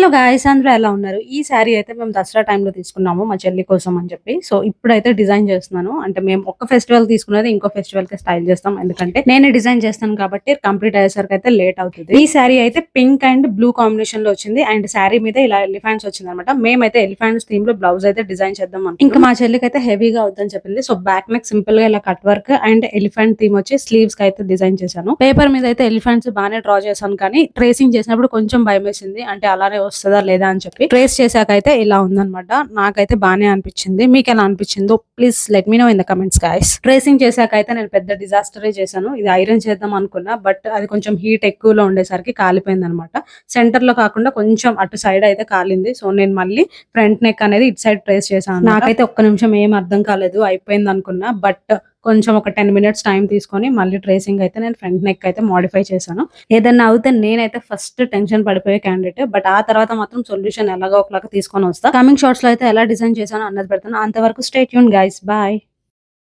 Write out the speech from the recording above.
Hello guys, అందరూ ఎలా ఉన్నారు? ఈ శారీ అయితే మేము దసరా టైంలో తీసుకున్నాము మా చెల్లి కోసం అని చెప్పి. సో ఇప్పుడైతే డిజైన్ చేస్తున్నాను. అంటే మేము ఒక్క ఫెస్టివల్ తీసుకున్నది ఇంకో ఫెస్టివల్ కి స్టైల్ చేస్తాం. ఎందుకంటే నేనే డిజైన్ చేస్తాను కాబట్టి కంప్లీట్ అయ్యేసరికి అయితే లేట్ అవుతుంది. ఈ శారీ అయితే పింక్ అండ్ బ్లూ కాంబినేషన్ లో వచ్చింది. అండ్ శారీ మీద ఇలా ఎలిఫెంట్స్ వచ్చింది అనమాట. మేమైతే ఎలిఫెంట్స్ థీమ్ లో బ్లౌజ్ అయితే డిజైన్ చేద్దాం అనుకున్నాం. ఇంకా మా చెల్లికి అయితే హెవీగా అవుతుందని చెప్పింది. సో బ్యాక్ నెక్ సింపుల్ గా ఇలా cut work and elephant theme వచ్చి స్లీవ్స్ కి అయితే డిజైన్ చేశాను. పేపర్ మీద అయితే ఎలిఫెంట్స్ బాగానే డ్రా చేశాను, కానీ ట్రేసింగ్ చేసినప్పుడు కొంచెం భయం వేసింది. అంటే అలానే వస్తుందా లేదా అని చెప్పి ట్రేస్ చేశాకైతే ఇలా ఉందన్నమాట. నాకైతే బానే అనిపించింది. మీకు ఎలా అనిపించిందో please let me know in the comments guys. Tracing చేశాకైతే నేను పెద్ద డిజాస్టరే చేశాను. ఇది ఐరన్ చేద్దాం అనుకున్నా, బట్ అది కొంచెం హీట్ ఎక్కువలో ఉండేసరికి కాలిపోయింది అనమాట. సెంటర్ లో కాకుండా కొంచెం అటు సైడ్ అయితే కాలింది. సో నేను మళ్ళీ ఫ్రంట్ నెక్ అనేది ఇటు సైడ్ ట్రేస్ చేశాను. నాకైతే ఒక్క నిమిషం ఏం అర్థం కాలేదు, అయిపోయింది అనుకున్నా. బట్ కొంచెం ఒక 10 minutes టైం తీసుకొని మళ్ళీ ట్రేసింగ్ అయితే నేను ఫ్రంట్ నెక్ అయితే మోడిఫై చేశాను. ఏదన్నా అవుతే నేనైతే ఫస్ట్ టెన్షన్ పడిపోయే క్యాండిడేట్, బట్ ఆ తర్వాత మాత్రం సొల్యూషన్ ఎలాగో ఒకలాగా తీసుకొని వస్తా. కమింగ్ షార్ట్స్ లో అయితే ఎలా డిజైన్ చేశాను అన్నది పెడతాను. అంతవరకు స్టే ట్యూన్ గైస్, బాయ్.